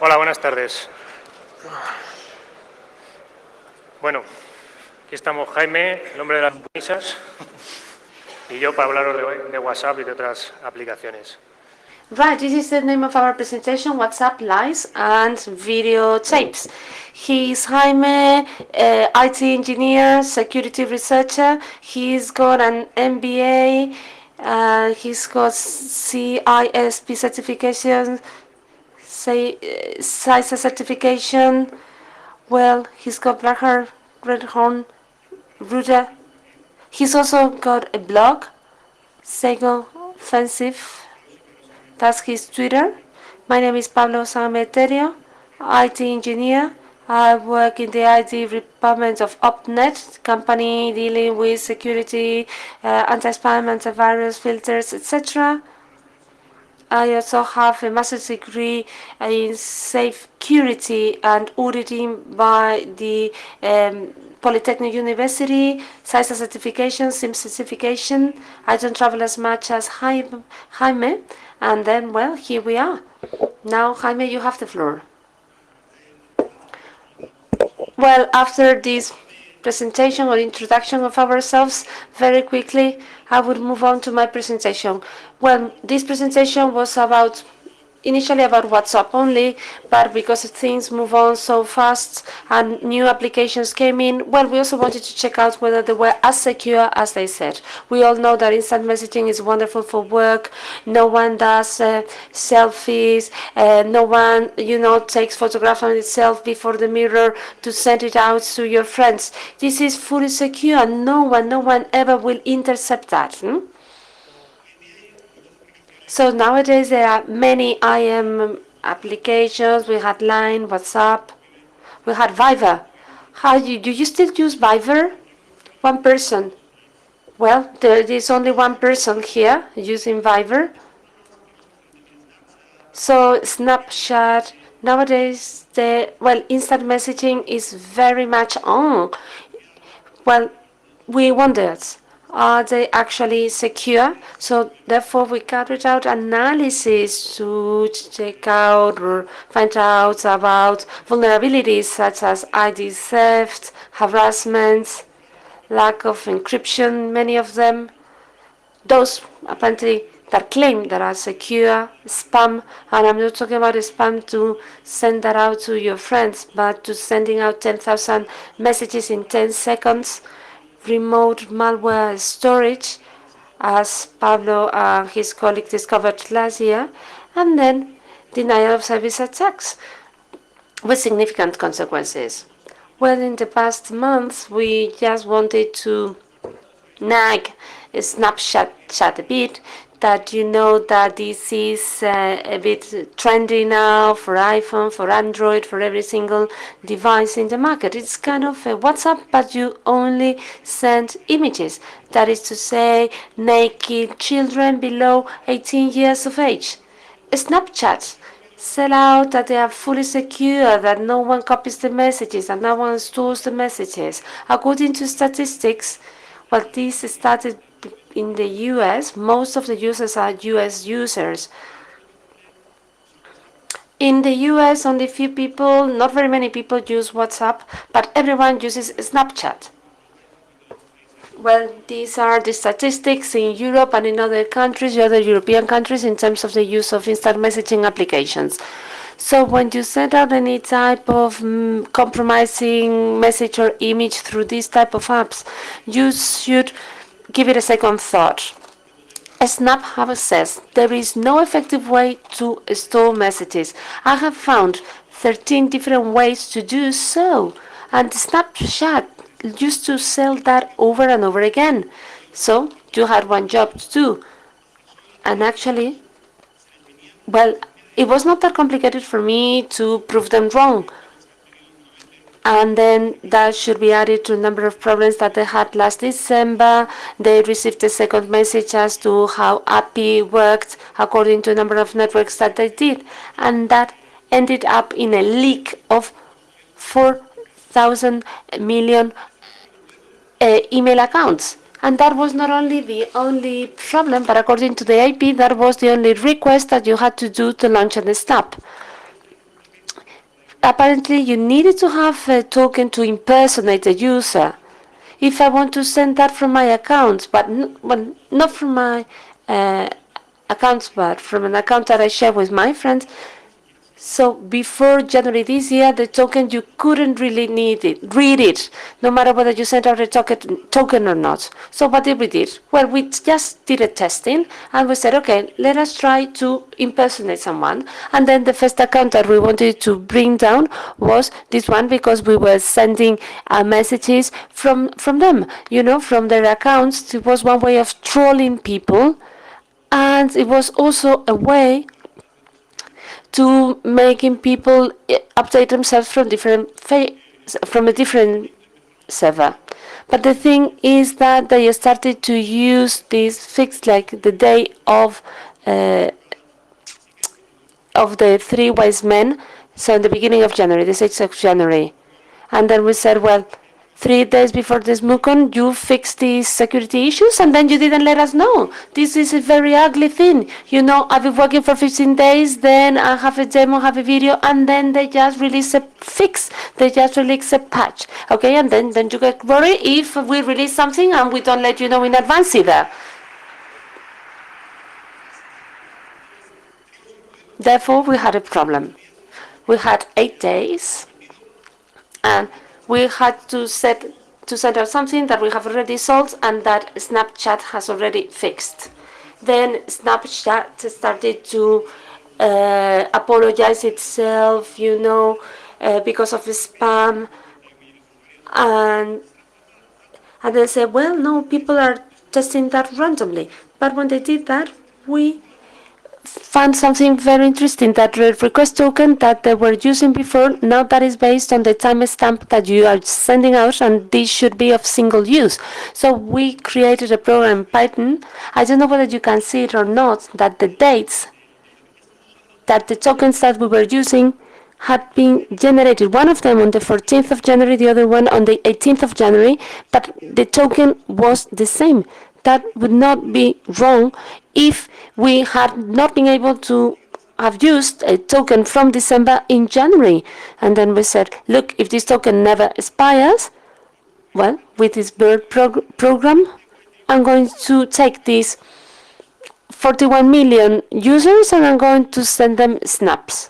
Hola, buenas tardes. Bueno, aquí estamos Jaime, el hombre de las misas, y yo para hablaros de WhatsApp y de otras aplicaciones. Right, this is the name of our presentation, WhatsApp Lives and VideoTapes. He's Jaime, IT engineer, security researcher. He's got an MBA, he's got CISP certification, CISA certification. Well, he's got black hair, red horn, router. He's also got a blog, Sego Offensive. That's his Twitter. My name is Pablo Emeterio, IT engineer. I work in the IT department of OpNet, company dealing with security, anti-spam, antivirus filters, etc. I also have a master's degree in security and auditing by the Polytechnic University, CISA certification, SIM certification. I don't travel as much as Jaime. And then, well, here we are. Now, Jaime, you have the floor. Well, after this presentation or introduction of ourselves, very quickly, I will move on to my presentation. Well, this presentation was initially about WhatsApp only, but because things move on so fast and new applications came in, well, we also wanted to check out whether they were as secure as they said. We all know that instant messaging is wonderful for work. No one does selfies. No one, takes photograph of itself before the mirror to send it out to your friends. This is fully secure. No one ever will intercept that. So nowadays there are many IM applications. We had Line, WhatsApp, we had Viber. Do you still use Viber? One person. Well, there is only one person here using Viber. So Snapchat, nowadays instant messaging is very much on. Well, we wondered, are they actually secure? So therefore we carried out analysis to check out or find out about vulnerabilities such as ID theft, harassment, lack of encryption, many of them. Those apparently that claim that are secure, spam, and I'm not talking about spam to send that out to your friends, but to sending out 10,000 messages in 10 seconds, remote malware storage, as Pablo and his colleague discovered last year, and then denial of service attacks with significant consequences. Well, in the past months, we just wanted to nag Snapchat a bit, that you know that this is a bit trendy now for iPhone, for Android, for every single device in the market. It's kind of a WhatsApp, but you only send images. That is to say, naked children below 18 years of age. Snapchat sell out that they are fully secure, that no one copies the messages and no one stores the messages. According to statistics, well, this started in the US. Most of the users are US users. In the US, only few people, not very many people use WhatsApp, but everyone uses Snapchat. Well, these are the statistics in Europe and in other countries, other European countries, in terms of the use of instant messaging applications. So when you send out any type of compromising message or image through these type of apps, you should give it a second thought. SnapHub says there is no effective way to store messages. I have found 13 different ways to do so, and Snapchat used to sell that over and over again. So you had one job to do. And actually, well, it was not that complicated for me to prove them wrong. And then that should be added to a number of problems that they had last December. They received a second message as to how API worked according to a number of networks that they did. And that ended up in a leak of 4,000 million email accounts. And that was not only the only problem, but according to the IP, that was the only request that you had to do to launch an stop. apparently you needed to have a token to impersonate a user. If I want to send that from my account, but not from my account, but from an account that I share with my friends, so before January this year, the token, you couldn't really read it, no matter whether you sent out a token or not. So what did we do? Well, we just did a testing, and we said, okay, let us try to impersonate someone. And then the first account that we wanted to bring down was this one, because we were sending messages from them, from their accounts. It was one way of trolling people, and it was also a way to making people update themselves from from a different server. But the thing is that they started to use this fix like the day of the three wise men, so in the beginning of January, the 6th of January. And then we said, well, 3 days before this MUCON, you fixed these security issues, and then you didn't let us know. This is a very ugly thing. I've been working for 15 days, then I have a demo, have a video, and then they just release a fix. They just release a patch. Okay, and then you get worried if we release something and we don't let you know in advance either. Therefore, we had a problem. We had 8 days, and we had to send out something that we have already solved and that Snapchat has already fixed. Then Snapchat started to apologize itself, because of the spam, and they said, well, no, people are testing that randomly. But when they did that, we found something very interesting, that the request token that they were using before, now that is based on the timestamp that you are sending out, and this should be of single use. So we created a program in Python. I don't know whether you can see it or not, that the dates that the tokens that we were using had been generated, one of them on the 14th of January, the other one on the 18th of January, but the token was the same. That would not be wrong if we had not been able to have used a token from December in January. And then we said, look, if this token never expires, well, with this bird program, I'm going to take these 41 million users and I'm going to send them snaps.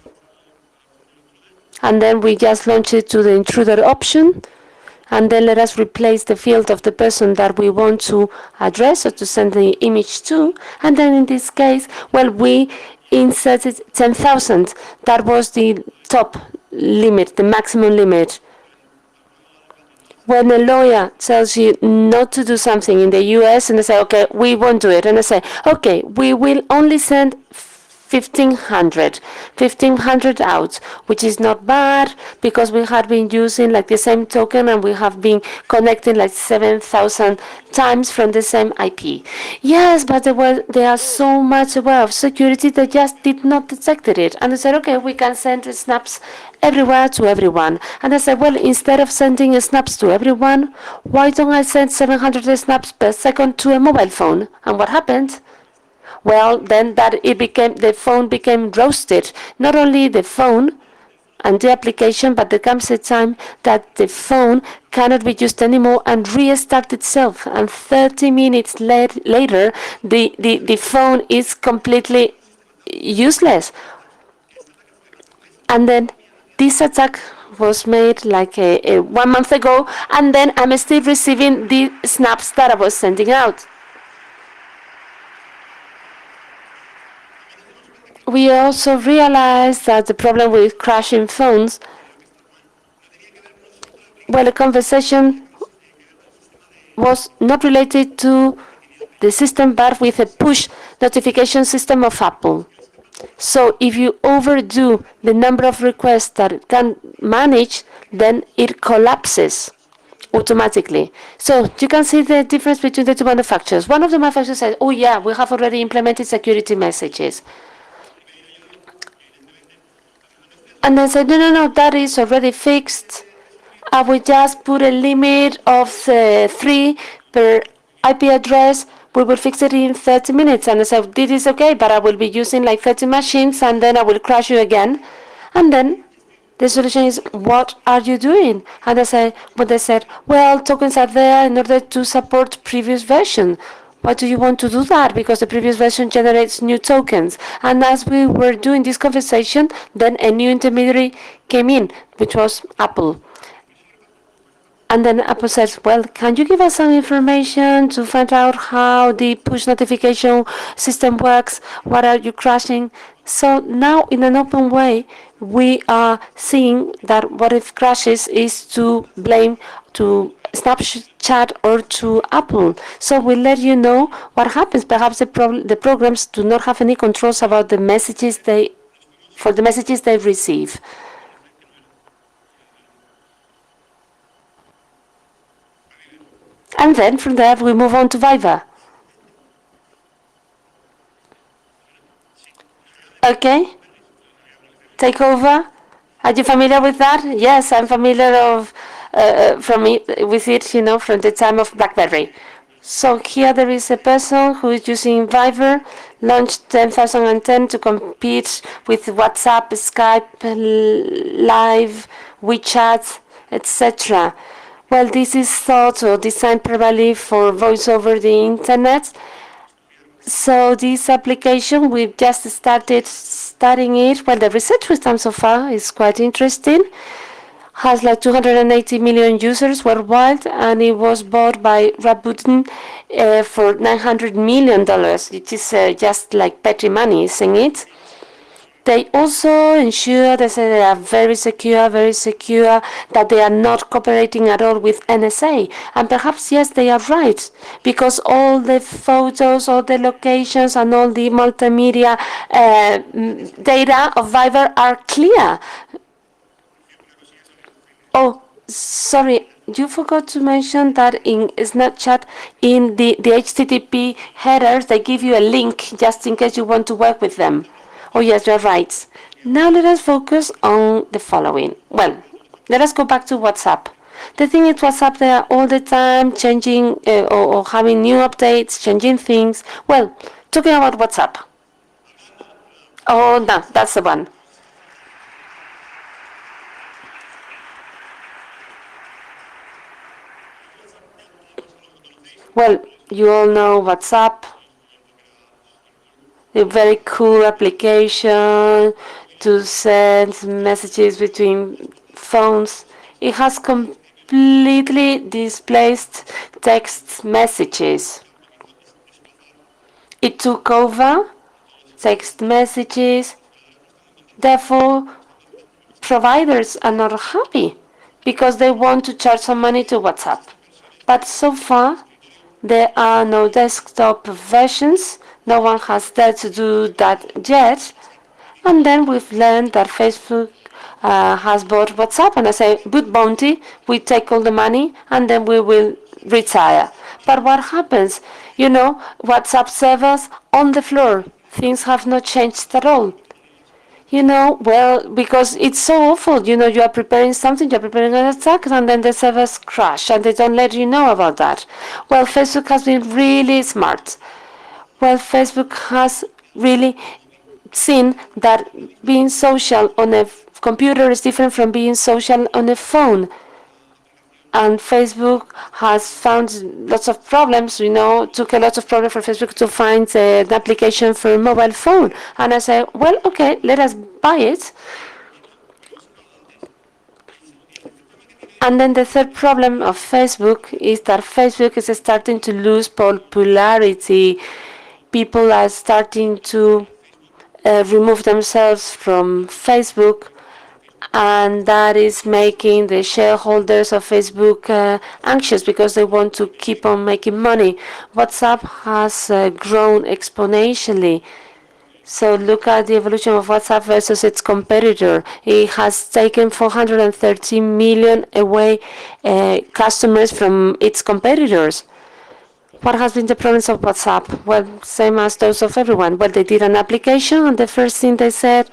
And then we just launch it to the intruder option, and then let us replace the field of the person that we want to address or to send the image to. And then in this case, well, we inserted 10,000. That was the top limit, the maximum limit. When a lawyer tells you not to do something in the US and they say, okay, we won't do it, and they say, okay, we will only send 1,500 out, which is not bad, because we have been using like the same token and we have been connecting like 7,000 times from the same IP. Yes, but they are so much aware of security, they just did not detect it. And they said, okay, we can send snaps everywhere to everyone. And I said, well, instead of sending snaps to everyone, why don't I send 700 snaps per second to a mobile phone? And what happened? Well, then the phone became roasted. Not only the phone and the application, but there comes a time that the phone cannot be used anymore and restart itself. And 30 minutes later, the phone is completely useless. And then this attack was made like 1 month ago, and then I'm still receiving the snaps that I was sending out. We also realized that the problem with crashing phones, well, the conversation was not related to the system, but with a push notification system of Apple. So if you overdo the number of requests that it can manage, then it collapses automatically. So you can see the difference between the two manufacturers. One of the manufacturers said, oh yeah, we have already implemented security messages. And then said, no, that is already fixed. I will just put a limit of 3 per IP address. We will fix it in 30 minutes. And I said, this is okay, but I will be using like 30 machines and then I will crash you again. And then The solution is, what are you doing? And they said, well, tokens are there in order to support previous version. Why do you want to do that? Because the previous version generates new tokens. And as we were doing this conversation, then a new intermediary came in, which was Apple. And then Apple says, well, can you give us some information to find out how the push notification system works? What are you crashing? So now, in an open way, we are seeing that what if crashes is to blame to Snapchat or to Apple. So we let you know what happens. Perhaps the programs do not have any controls about the messages they receive. And then from there we move on to Viva. Okay, take over. Are you familiar with that? Yes, I'm familiar with it, from the time of BlackBerry. So here there is a person who is using Viber, launched 2010 to compete with WhatsApp, Skype, Live, WeChat, etc. Well, this is thought or designed probably for voice over the internet. So this application, we've just started studying it. Well, the research we've done so far is quite interesting. Has like 280 million users worldwide, and it was bought by Rakuten for $900 million, which is just like petty money, isn't it? They also ensure they say they are very secure, that they are not cooperating at all with NSA. And perhaps, yes, they are right, because all the photos, all the locations, and all the multimedia data of Viber are clear. Oh, sorry, you forgot to mention that in Snapchat, in the HTTP headers, they give you a link just in case you want to work with them. Oh, yes, you're right. Now let us focus on the following. Well, let us go back to WhatsApp. The thing is, WhatsApp, they are all the time changing or having new updates, changing things. Well, talking about WhatsApp. Oh, no, that's the one. Well, you all know WhatsApp, a very cool application to send messages between phones. It has completely displaced text messages. It took over text messages. Therefore, providers are not happy because they want to charge some money to WhatsApp. But so far, there are no desktop versions. No one has dared to do that yet. And then we've learned that Facebook has bought WhatsApp, and I say, good bounty, we take all the money and then we will retire. But what happens? WhatsApp servers on the floor. Things have not changed at all. Well, because it's so awful. You are preparing something, you're preparing an attack, and then the servers crash, and they don't let you know about that. Well, Facebook has been really smart. Well, Facebook has really seen that being social on a computer is different from being social on a phone. And Facebook has found lots of problems, took a lot of problems for Facebook to find an application for a mobile phone. And I said, well, okay, let us buy it. And then the third problem of Facebook is that Facebook is starting to lose popularity. People are starting to remove themselves from Facebook, and that is making the shareholders of Facebook anxious because they want to keep on making money. WhatsApp has grown exponentially. So look at the evolution of WhatsApp versus its competitor. It has taken 413 million away customers from its competitors. What has been the problems of WhatsApp? Well, same as those of everyone. Well, they did an application, and the first thing they said,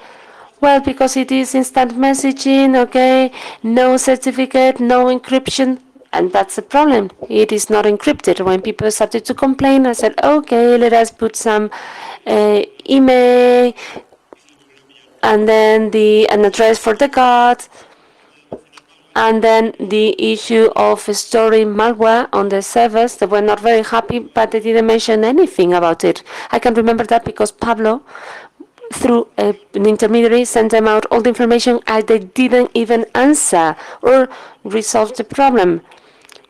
well, because it is instant messaging, okay, no certificate, no encryption, and that's the problem. It is not encrypted. When people started to complain, I said, okay, let us put some email and then an address for the card, and then the issue of storing malware on the servers. They were not very happy, but they didn't mention anything about it. I can remember that because Pablo, through an intermediary, sent them out all the information and they didn't even answer or resolve the problem.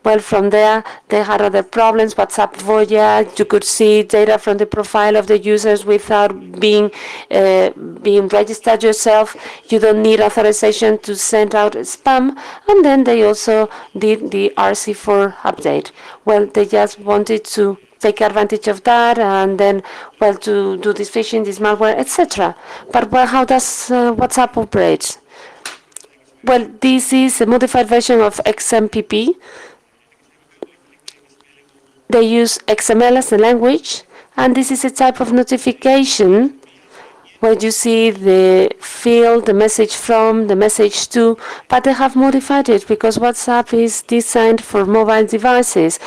Well, from there, they had other problems, WhatsApp Voya, you could see data from the profile of the users without being registered yourself. You don't need authorization to send out spam. And then they also did the RC4 update. Well, they just wanted to take advantage of that and then, well, to do this phishing, this malware, etc. But well, how does WhatsApp operate? Well, this is a modified version of XMPP. They use XML as a language, and this is a type of notification where you see the field, the message from, the message to, but they have modified it because WhatsApp is designed for mobile devices,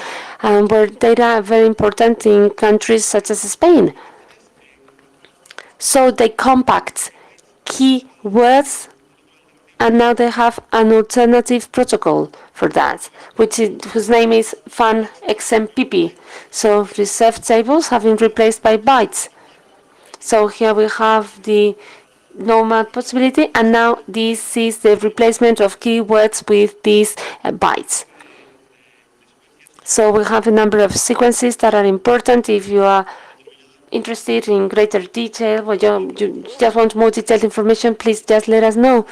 and where data are very important in countries such as Spain. So they compact keywords, and now they have an alternative protocol for that, whose name is FunXMPP. So reserved tables have been replaced by bytes. So here we have the normal possibility, and now this is the replacement of keywords with these bytes. So we have a number of sequences that are important. If you are interested in greater detail, or you just want more detailed information, please just let us know.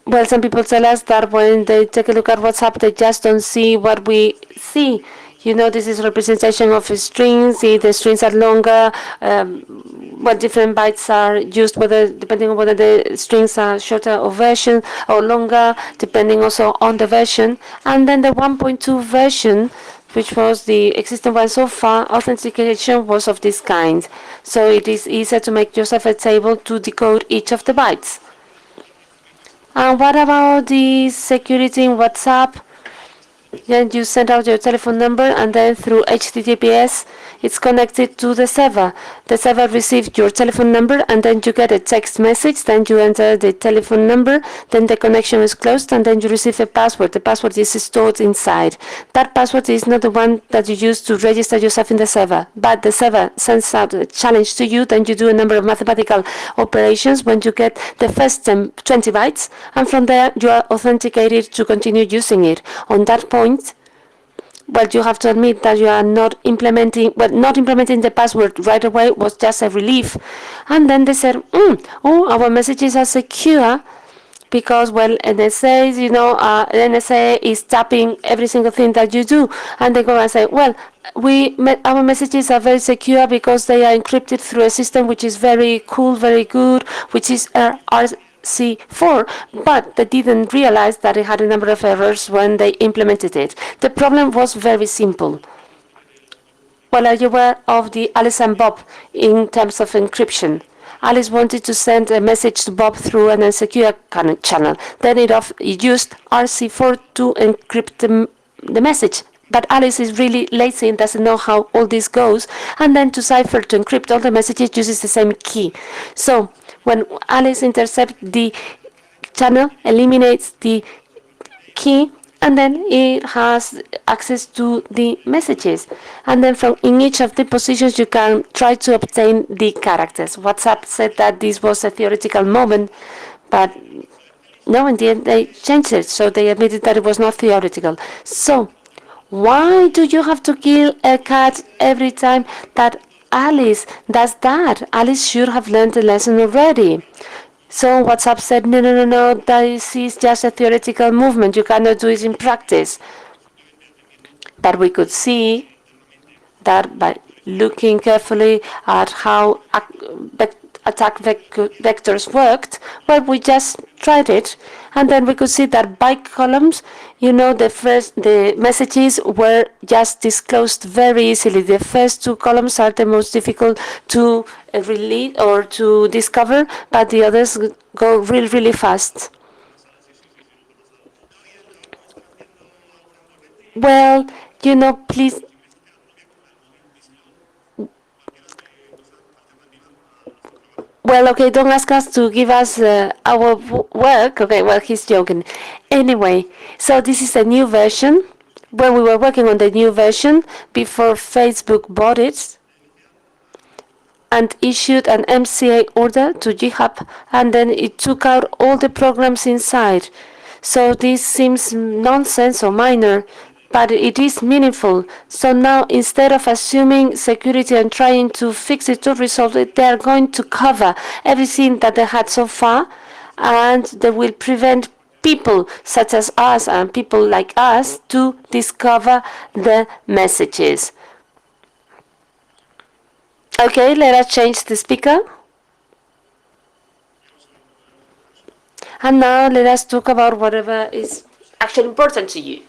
Well, some people tell us that when they take a look at WhatsApp, they just don't see what we see. You know, this is representation of strings. The strings are longer. What different bytes are used, whether depending on whether the strings are shorter or version or longer, depending also on the version. And then the 1.2 version, which was the existing one so far, authentication was of this kind. So it is easier to make yourself a table to decode each of the bytes. And what about the security in WhatsApp? Then you send out your telephone number, and then through HTTPS, it's connected to the server. The server receives your telephone number, and then you get a text message. Then you enter the telephone number. Then the connection is closed, and then you receive a password. The password is stored inside. That password is not the one that you use to register yourself in the server, but the server sends out a challenge to you. Then you do a number of mathematical operations when you get the first 20 bytes, and from there you are authenticated to continue using it. On that point, well, you have to admit that you are not implementing the password right away was just a relief. And then they said, oh, our messages are secure because, well, NSA, NSA is tapping every single thing that you do. And they go and say, well, our messages are very secure because they are encrypted through a system which is very cool, very good, which is RC4, but they didn't realize that it had a number of errors when they implemented it. The problem was very simple. Well, are you aware of the Alice and Bob in terms of encryption? Alice wanted to send a message to Bob through an insecure channel. Then it used RC4 to encrypt the message. But Alice is really lazy and doesn't know how all this goes. And then to cipher, to encrypt all the messages, uses the same key. So when Alice intercepts the channel, eliminates the key, and then it has access to the messages. And then from in each of the positions, you can try to obtain the characters. WhatsApp said that this was a theoretical moment, but no, in the end, they changed it. So they admitted that it was not theoretical. So why do you have to kill a cat every time that Alice does that? Alice should have learned the lesson already. So WhatsApp said, no, this is just a theoretical movement. You cannot do it in practice. But we could see that by looking carefully at how attack vectors worked, well, we just tried it, and then we could see that by columns, the messages were just disclosed very easily. The first two columns are the most difficult to relate or to discover, but the others go really fast. Well, please. Well, okay, don't ask us to give us our work. Okay, well, he's joking. Anyway, so this is a new version. When we were working on the new version, before Facebook bought it and issued an MCA order to GitHub, and then it took out all the programs inside. So this seems nonsense or minor, but it is meaningful. So now, instead of assuming security and trying to fix it to resolve it, they are going to cover everything that they had so far, and they will prevent people such as us and people like us to discover the messages. Okay, let us change the speaker. And now let us talk about whatever is actually important to you.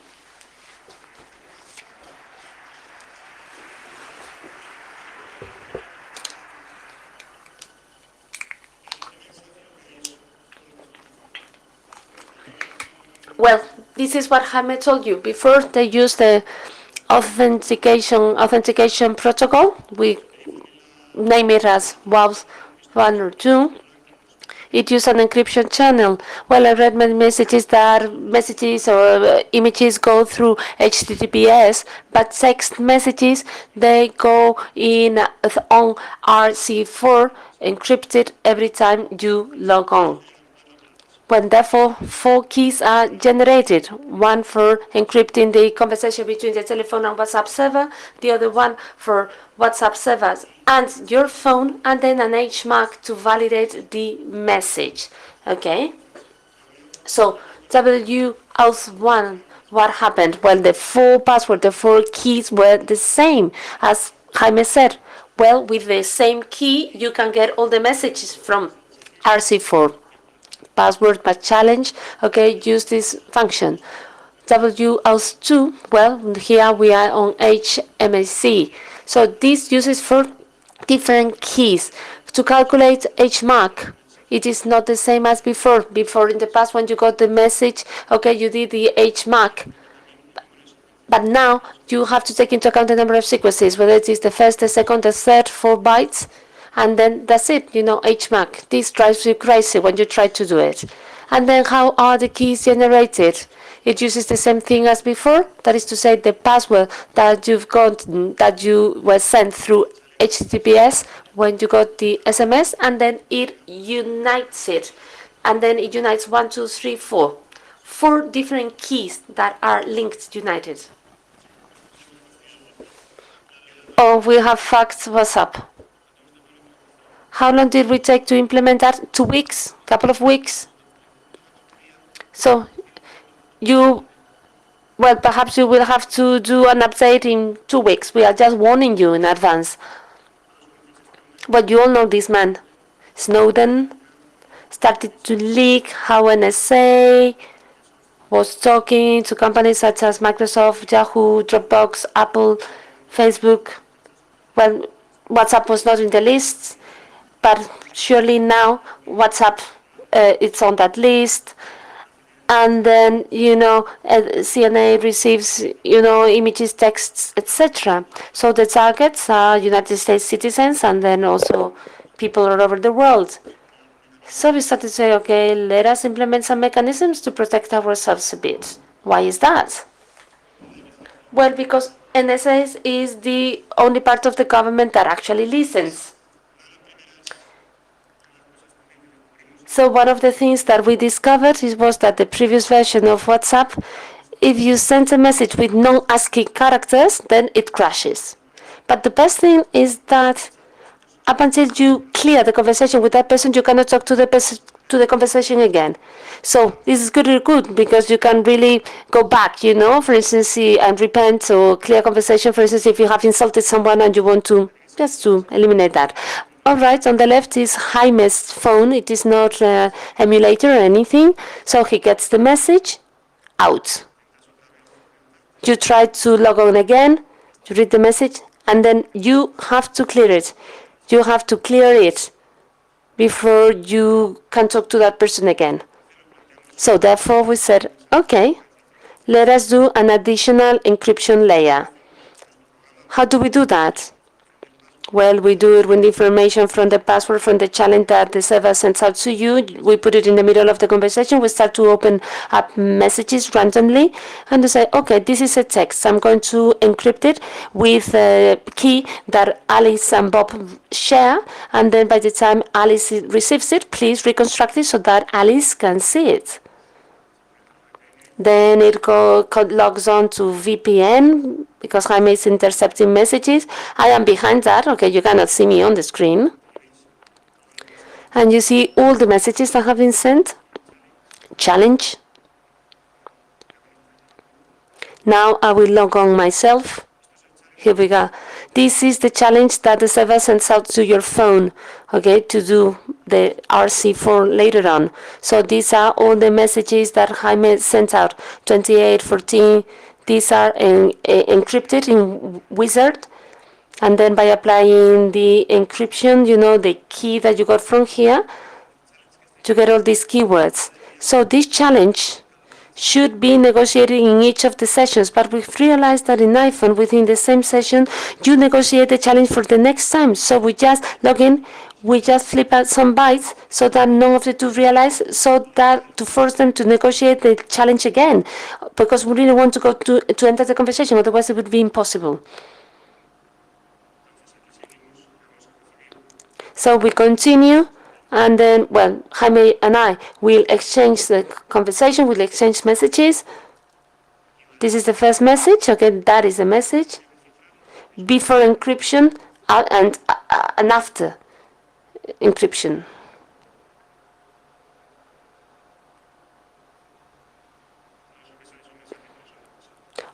Well, this is what Jaime told you. Before they use the authentication protocol, we name it as WAWS 1 or 2. It used an encryption channel. Well, I read many messages that messages or images go through HTTPS, but text messages, they go in on RC4 encrypted every time you log on. When therefore 4 keys are generated, one for encrypting the conversation between the telephone and WhatsApp server, the other one for WhatsApp servers and your phone, and then an HMAC to validate the message. Okay? So WAUth1, what happened? Well, the 4 passwords, the 4 keys were the same, as Jaime said. Well, with the same key, you can get all the messages from RC4. Password match challenge. Okay, use this function. WAUth2, well, here we are on HMAC. So this uses 4 different keys. To calculate HMAC, it is not the same as before. Before, in the past, when you got the message, okay, you did the HMAC. But now you have to take into account the number of sequences, whether it is the first, the second, the third, 4 bytes. And then that's it, HMAC. This drives you crazy when you try to do it. And then how are the keys generated? It uses the same thing as before. That is to say, the password that that you were sent through HTTPS when you got the SMS, and then it unites it. And then it unites 1, 2, 3, 4. 4 different keys that are linked, united. Oh, we have faxed WhatsApp. How long did we take to implement that? 2 weeks? Couple of weeks? So well, perhaps you will have to do an update in 2 weeks. We are just warning you in advance. But you all know this man. Snowden started to leak how NSA was talking to companies such as Microsoft, Yahoo, Dropbox, Apple, Facebook. Well, WhatsApp was not in the list, but surely now WhatsApp it's on that list. And then, CNA receives, images, texts, etc. So the targets are United States citizens and then also people all over the world. So we started to say, okay, let us implement some mechanisms to protect ourselves a bit. Why is that? Well, because NSA is the only part of the government that actually listens. So one of the things that we discovered was that the previous version of WhatsApp, if you send a message with no ASCII characters, then it crashes. But the best thing is that up until you clear the conversation with that person, you cannot talk to the conversation again. So this is good because you can really go back, for instance, and repent or clear conversation. For instance, if you have insulted someone and you want to just to eliminate that. All right, on the left is Jaime's phone. It is not emulator or anything. So he gets the message out. You try to log on again, you read the message, and then you have to clear it. You have to clear it before you can talk to that person again. So therefore we said, okay, let us do an additional encryption layer. How do we do that? Well, we do it with the information from the password from the challenge that the server sends out to you. We put it in the middle of the conversation. We start to open up messages randomly and to say, okay, this is a text. I'm going to encrypt it with a key that Alice and Bob share. And then by the time Alice receives it, please reconstruct it so that Alice can see it. Then it logs on to VPN because Jaime is intercepting messages. I am behind that. Okay, you cannot see me on the screen. And you see all the messages that have been sent. Challenge. Now I will log on myself. Here we go. This is the challenge that the server sends out to your phone, okay, to do the RC4 later on. So these are all the messages that Jaime sent out. 2814. These are encrypted in Wizard. And then by applying the encryption, the key that you got from here, you get all these keywords. So this challenge should be negotiated in each of the sessions, but we've realized that in iPhone, within the same session, you negotiate the challenge for the next time. So we just log in, we just flip out some bytes so that none of the two realize, so that to force them to negotiate the challenge again, because we really want to go to enter the conversation, otherwise it would be impossible. So we continue. And then, well, Jaime and I will exchange the conversation, we'll exchange messages. This is the first message, okay, that is the message. Before encryption and after encryption.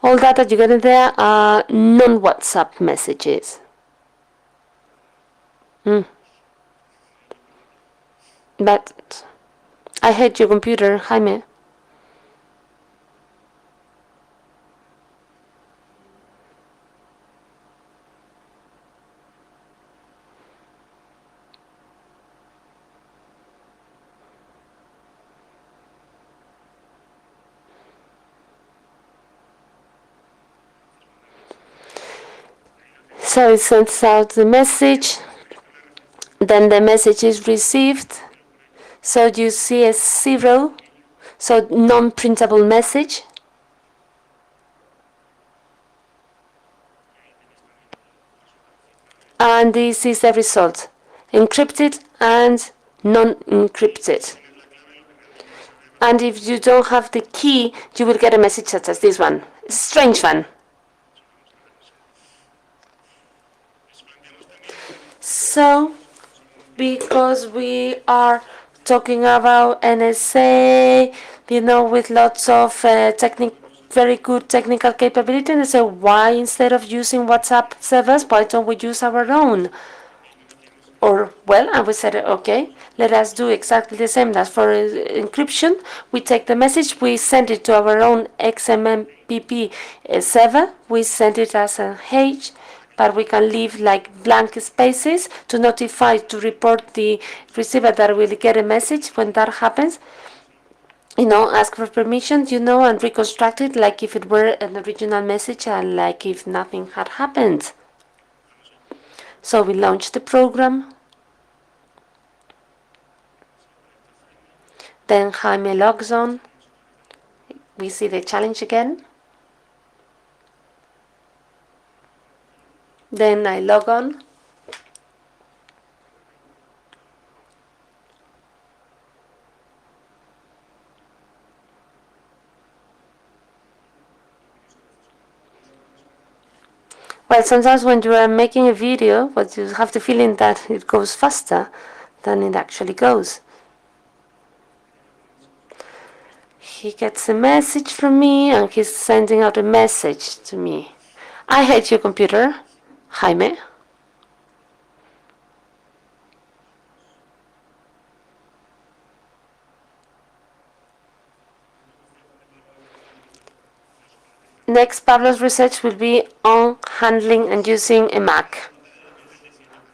All that you get in there are non-WhatsApp messages. But I hate your computer, Jaime. So it sends out the message, then the message is received. So you see a 0, so non-printable message. And this is the result, encrypted and non-encrypted. And if you don't have the key, you will get a message such as this one. It's a strange one. So, because we are talking about NSA, with lots of very good technical capability, and say, why instead of using WhatsApp servers, why don't we use our own? Or, well, and we said, okay, let us do exactly the same as for encryption. We take the message, we send it to our own XMPP server, we send it as a H, but we can leave like blank spaces to notify, to report the receiver that will get a message when that happens. Ask for permission, and reconstruct it like if it were an original message and like if nothing had happened. So we launch the program. Then Jaime logs on. We see the challenge again. Then I log on. Well, sometimes when you are making a video, but you have the feeling that it goes faster than it actually goes. He gets a message from me and he's sending out a message to me. I hate your computer, Jaime. Next, Pablo's research will be on handling and using a Mac.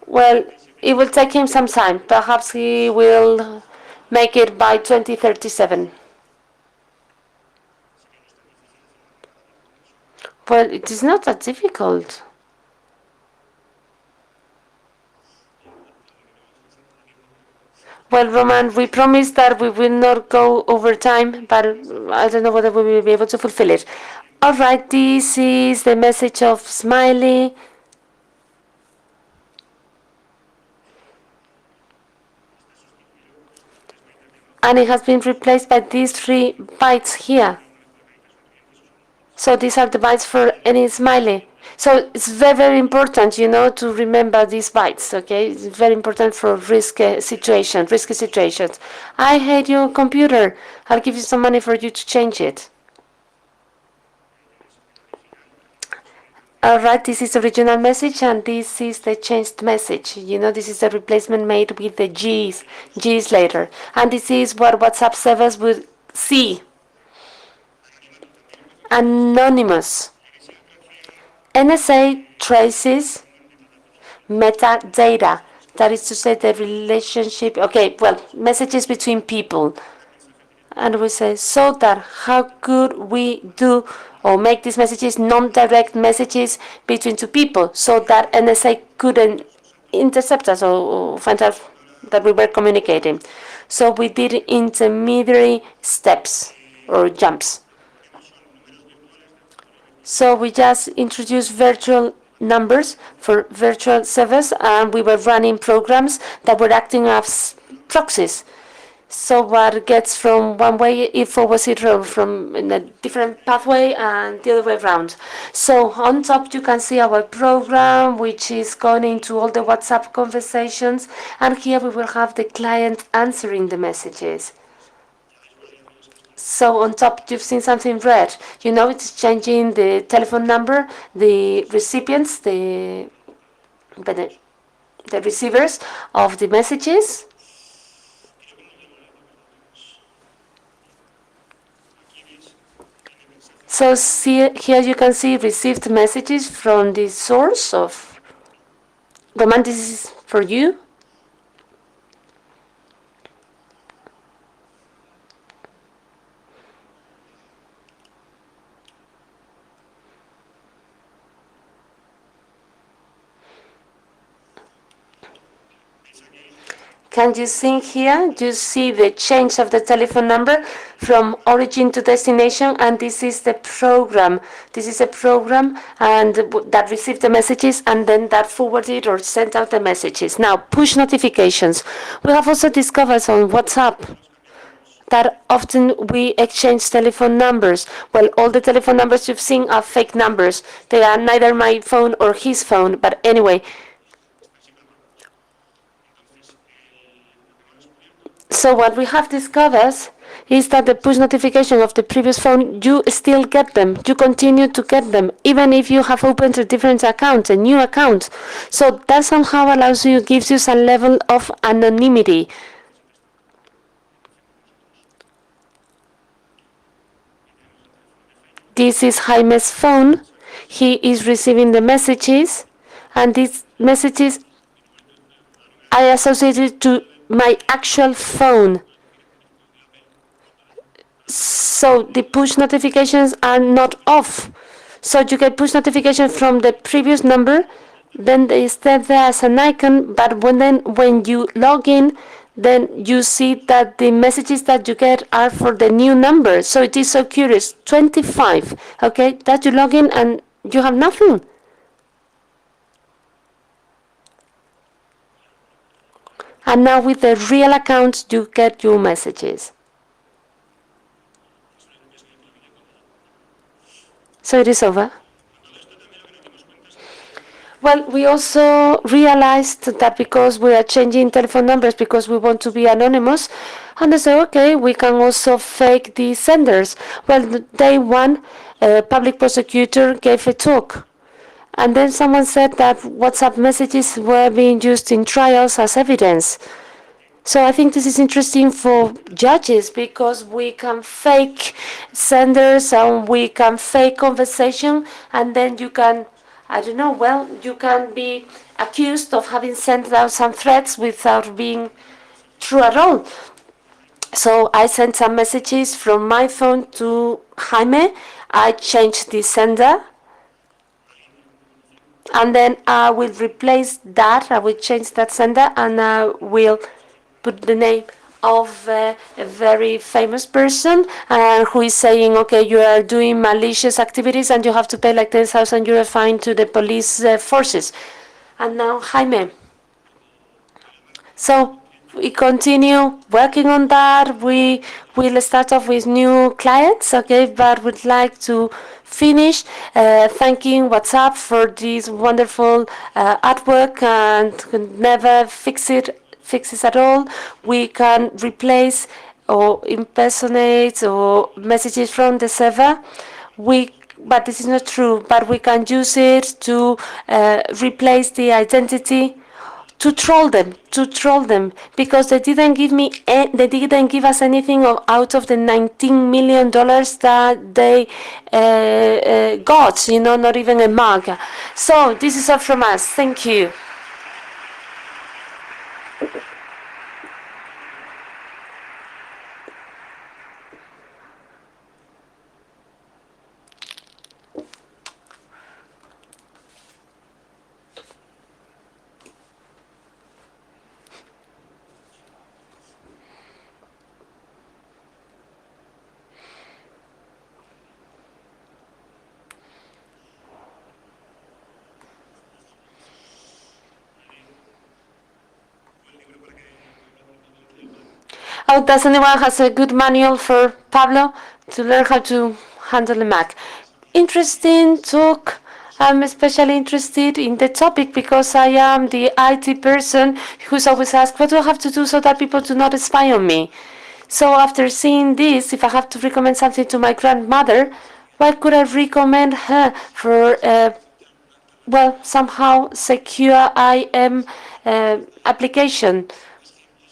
Well, it will take him some time. Perhaps he will make it by 2037. Well, it is not that difficult. Well, Roman, we promise that we will not go over time, but I don't know whether we will be able to fulfill it. All right, this is the message of Smiley. And it has been replaced by these 3 bytes here. So these are the bytes for any smiley. So it's very, very important, to remember these bytes, okay? It's very important for risky situations. I hate your computer. I'll give you some money for you to change it. Alright, this is the original message and this is the changed message. This is the replacement made with the G's later. And this is what WhatsApp servers would see. Anonymous. NSA traces metadata. That is to say the relationship, messages between people. And we say, so that how could we do or make these messages non-direct messages between two people so that NSA couldn't intercept us or find out that we were communicating. So we did intermediary steps or jumps. So we just introduced virtual numbers for virtual servers, and we were running programs that were acting as proxies. So what gets from one way, it forwards it from in a different pathway and the other way around. So on top you can see our program, which is going into all the WhatsApp conversations, and here we will have the client answering the messages. So on top you've seen something red. It's changing the telephone number, the recipients, the receivers of the messages. So here you can see received messages from the source of Roman. This is for you. Can you see here? You see the change of the telephone number from origin to destination, and this is the program. This is a program and that received the messages and then that forwarded or sent out the messages. Now, push notifications. We have also discovered on WhatsApp that often we exchange telephone numbers. Well, all the telephone numbers you've seen are fake numbers. They are neither my phone or his phone, but anyway. So what we have discovered is that the push notification of the previous phone, you still get them. You continue to get them, even if you have opened a different account, a new account. So that somehow allows you, gives you some level of anonymity. This is Jaime's phone. He is receiving the messages, and these messages I associated to my actual phone. So the push notifications are not off. So you get push notifications from the previous number, then they stay there as an icon, but when you log in, then you see that the messages that you get are for the new number. So it is so curious. 25, okay, that you log in and you have nothing. And now with the real account, you get your messages. So it is over. Well, we also realized that because we are changing telephone numbers because we want to be anonymous, and they say, okay, we can also fake the senders. Well, day one, a public prosecutor gave a talk. And then someone said that WhatsApp messages were being used in trials as evidence. So I think this is interesting for judges because we can fake senders and we can fake conversation, and then you can, I don't know, well, you can be accused of having sent out some threats without being true at all. So I sent some messages from my phone to Jaime. I changed the sender. And then I will replace that. I will change that sender and I will put the name of a very famous person who is saying, okay, you are doing malicious activities and you have to pay like 10,000 euro fine to the police forces. And now, Jaime. So we continue working on that. We will start off with new clients, okay, but we'd like to finish thanking WhatsApp for this wonderful artwork and never fixes at all. We can replace or impersonate or messages from the server. But this is not true, but we can use it to replace the identity to troll them because they didn't give us anything out of the $19 million that they got, not even a mug. So this is all from us. Thank you. Oh, does anyone has a good manual for Pablo to learn how to handle a Mac? Interesting talk. I'm especially interested in the topic because I am the IT person who's always asked, what do I have to do so that people do not spy on me? So after seeing this, if I have to recommend something to my grandmother, what could I recommend her for somehow secure IM application?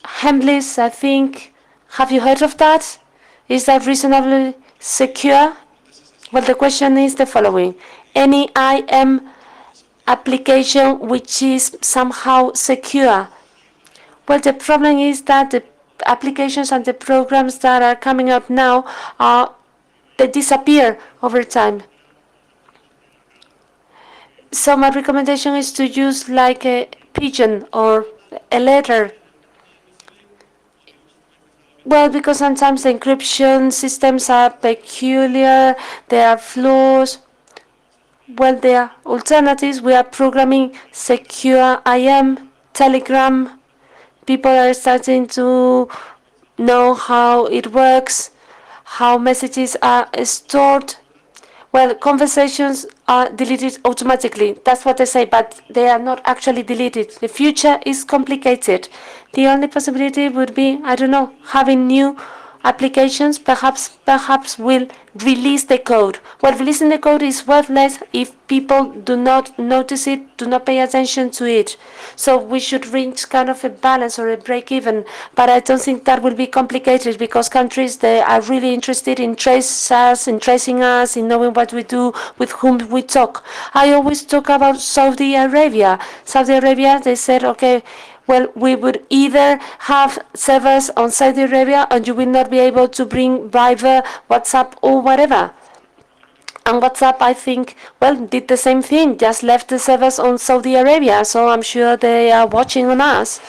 Hemlis, I think. Have you heard of that? Is that reasonably secure? Well, the question is the following. Any IM application which is somehow secure? Well, the problem is that the applications and the programs that are coming up now they disappear over time. So my recommendation is to use like a pigeon or a letter. Well, because sometimes the encryption systems are peculiar, there are flaws. Well, there are alternatives. We are programming secure IM, Telegram. People are starting to know how it works, how messages are stored. Well, conversations are deleted automatically. That's what they say, but they are not actually deleted. The future is complicated. The only possibility would be, I don't know, having new applications perhaps will release the code. Well, releasing the code is worthless if people do not notice it, do not pay attention to it. So we should reach kind of a balance or a break even, but I don't think that will be complicated because countries, they are really interested in tracing us, in knowing what we do, with whom we talk. I always talk about Saudi Arabia. Saudi Arabia, they said, okay, well, we would either have servers on Saudi Arabia and you will not be able to bring Viber, WhatsApp or whatever. And WhatsApp, I think, well, did the same thing, just left the servers on Saudi Arabia, so I'm sure they are watching on us.